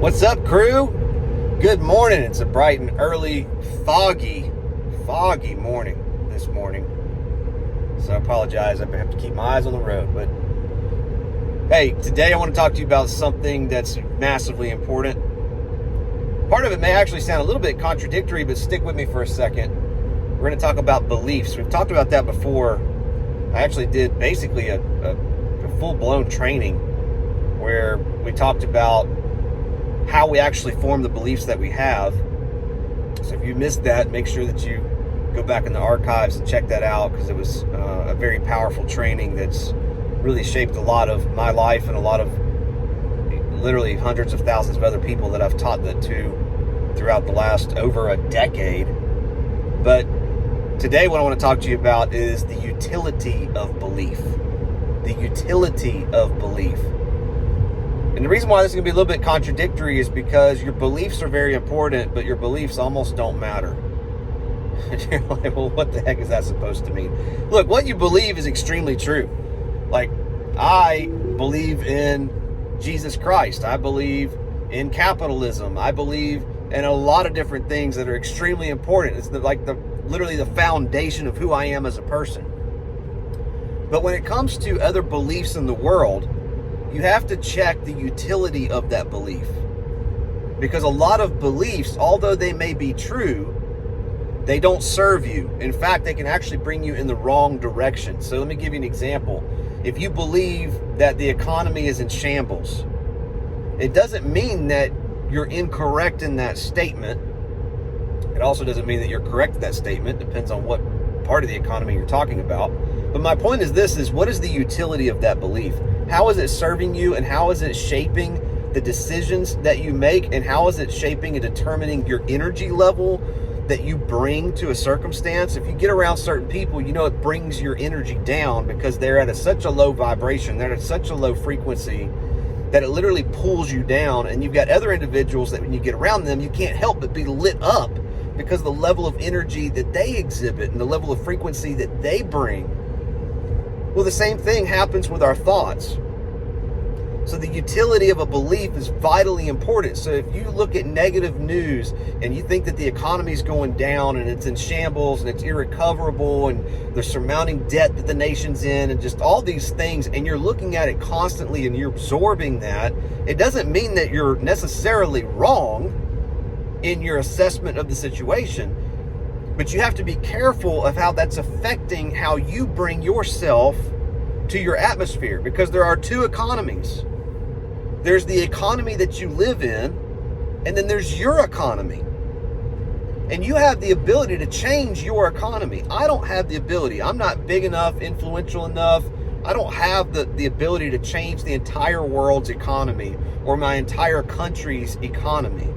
What's up, crew? Good morning. It's a bright and early, foggy morning this morning. So I apologize. I have to keep my eyes on the road. But hey, today I want to talk to you about something that's massively important. Part of it may actually sound a little bit contradictory, but stick with me for a second. We're going to talk about beliefs. We've talked about that before. I actually did basically a full-blown training where we talked about how we actually form the beliefs that we have. So if you missed that, make sure that you go back in the archives and check that out, because it was a very powerful training that's really shaped a lot of my life and a lot of literally hundreds of thousands of other people that I've taught that to throughout the last over a decade. But today what I want to talk to you about is the utility of belief. The utility of belief. And the reason why this is going to be a little bit contradictory is because your beliefs are very important, but your beliefs almost don't matter. And you're like, well, what the heck is that supposed to mean? Look, what you believe is extremely true. Like, I believe in Jesus Christ. I believe in capitalism. I believe in a lot of different things that are extremely important. It's literally the foundation of who I am as a person. But when it comes to other beliefs in the world, you have to check the utility of that belief. Because a lot of beliefs, although they may be true, they don't serve you. In fact, they can actually bring you in the wrong direction. So let me give you an example. If you believe that the economy is in shambles, it doesn't mean that you're incorrect in that statement. It also doesn't mean that you're correct in that statement. Depends on what part of the economy you're talking about. But my point is this, is what is the utility of that belief? How is it serving you, and how is it shaping the decisions that you make, and how is it shaping and determining your energy level that you bring to a circumstance? If you get around certain people, you know it brings your energy down because they're at such a low vibration, they're at such a low frequency that it literally pulls you down. And you've got other individuals that when you get around them, you can't help but be lit up because of the level of energy that they exhibit and the level of frequency that they bring. Well, the same thing happens with our thoughts. So the utility of a belief is vitally important. So if you look at negative news and you think that the economy is going down and it's in shambles and it's irrecoverable and the surmounting debt that the nation's in and just all these things, and you're looking at it constantly and you're absorbing that, it doesn't mean that you're necessarily wrong in your assessment of the situation. But you have to be careful of how that's affecting how you bring yourself to your atmosphere, because there are two economies. There's the economy that you live in, and then there's your economy. And you have the ability to change your economy. I don't have the ability. I'm not big enough, influential enough. I don't have the ability to change the entire world's economy or my entire country's economy.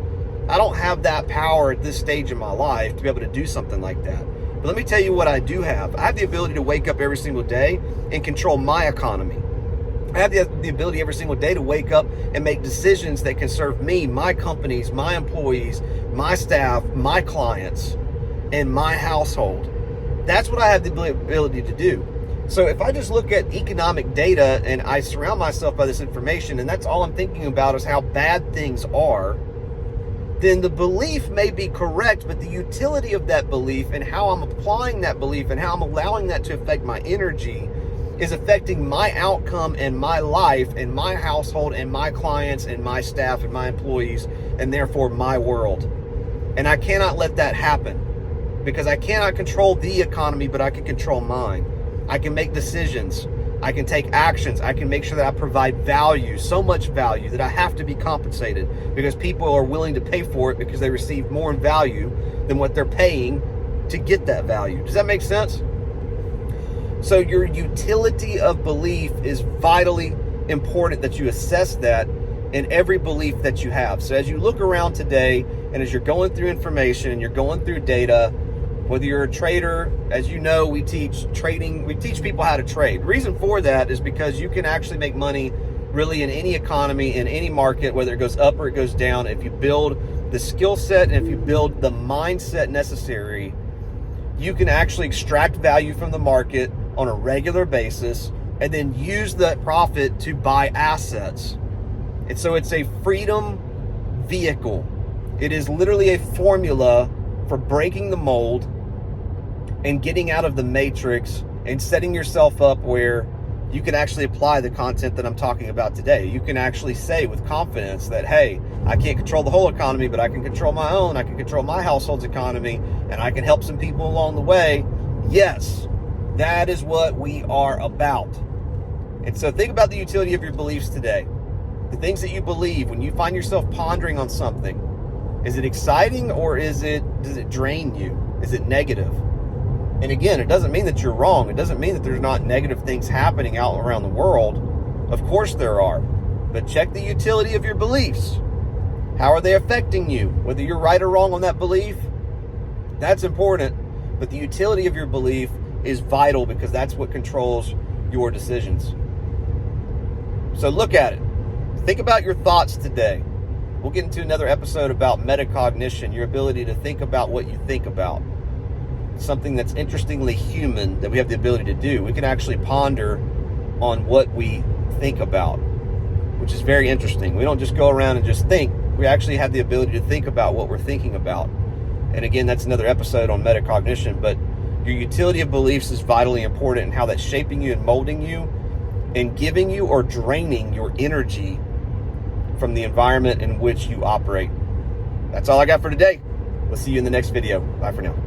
I don't have that power at this stage in my life to be able to do something like that. But let me tell you what I do have. I have the ability to wake up every single day and control my economy. I have the ability every single day to wake up and make decisions that can serve me, my companies, my employees, my staff, my clients, and my household. That's what I have the ability to do. So if I just look at economic data and I surround myself by this information, and that's all I'm thinking about is how bad things are, then the belief may be correct, but the utility of that belief and how I'm applying that belief and how I'm allowing that to affect my energy is affecting my outcome and my life and my household and my clients and my staff and my employees, and therefore my world. And I cannot let that happen, because I cannot control the economy, but I can control mine. I can make decisions. I can take actions. I can make sure that I provide value, so much value that I have to be compensated, because people are willing to pay for it because they receive more in value than what they're paying to get that value. Does that make sense? So your utility of belief is vitally important that you assess that in every belief that you have. So as you look around today and as you're going through information and you're going through data, whether you're a trader, as you know, we teach trading, we teach people how to trade. The reason for that is because you can actually make money really in any economy, in any market, whether it goes up or it goes down, if you build the skill set and if you build the mindset necessary, you can actually extract value from the market on a regular basis and then use that profit to buy assets. And so it's a freedom vehicle. It is literally a formula for breaking the mold and getting out of the matrix and setting yourself up where you can actually apply the content that I'm talking about today. You can actually say with confidence that, hey, I can't control the whole economy, but I can control my own. I can control my household's economy, and I can help some people along the way. Yes, that is what we are about. And so think about the utility of your beliefs today. The things that you believe, when you find yourself pondering on something, is it exciting or does it drain you? Is it negative? And again, it doesn't mean that you're wrong. It doesn't mean that there's not negative things happening out around the world. Of course there are. But check the utility of your beliefs. How are they affecting you? Whether you're right or wrong on that belief, that's important. But the utility of your belief is vital because that's what controls your decisions. So look at it. Think about your thoughts today. We'll get into another episode about metacognition, your ability to think about what you think about. Something that's interestingly human that we have the ability to do. We can actually ponder on what we think about, which is very interesting. We don't just go around and just think. We actually have the ability to think about what we're thinking about. And again, that's another episode on metacognition, but your utility of beliefs is vitally important in how that's shaping you and molding you and giving you or draining your energy from the environment in which you operate. That's all I got for today. We'll see you in the next video. Bye for now.